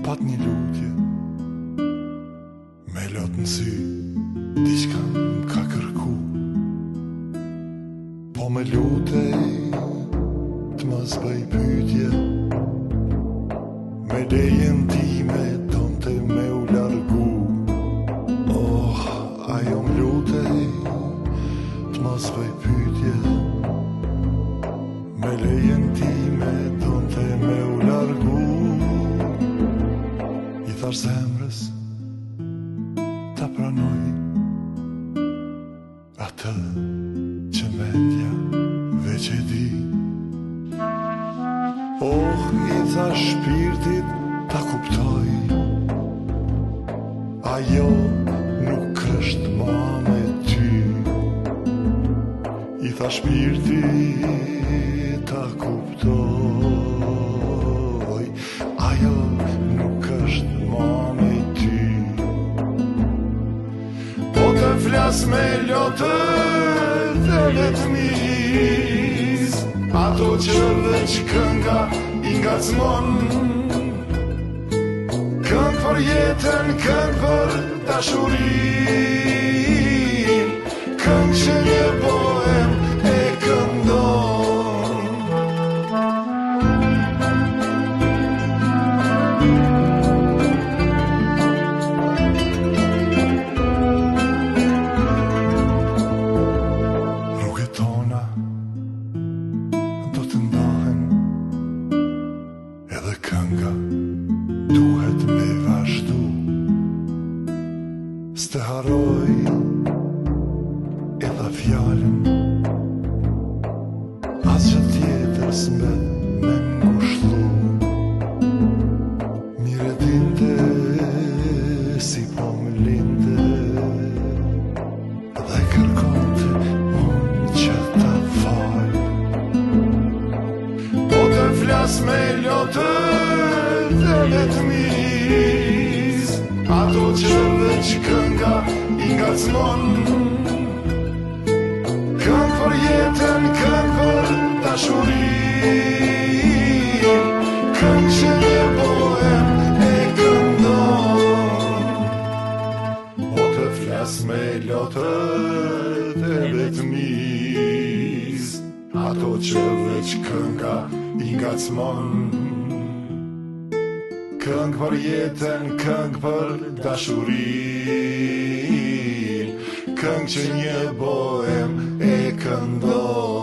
Pat një lutje me lot në sy, diçka m'ka kërku. Po me lutej t'mos bëj pyetje, me lejen time donte me u largu. Oh, ajo m'lutej t'mos bëj pyetje, me lejen time donte me u largu. I thash zemrës ta pranoj atë që mendja veç e di. Oh, i thash shpirtit ta kuptoj, ajo nuk është ma me ty. I thash shpirtit ta kuptoj, ajo nuk është ma me ty. Po të flas me lotët e letmis, ato që veç kënga i ngacmon. Këngë për jetën, këngë për dashurin, këngë që një bohem e këndon. Rrugët tona do të ndahen, edhe kënga duhet me vazhdu. S'te haroj edhe fjallën, as që tjetër s'mbet me m'kushtu. Mire dinte si po më linte, dhe kërkonte unë që ta fal. Po të flas me lotët e letmis, ato që veç kënga i ngacmon. Këngë për jetën, këngë për dashurin, këngë që një bohem e këndon. Po të flas me lotët e letmis, ato që veç kënga i ngacmon. Këngë për jetën, këngë për dashurin, këngë që një bohem e këndon.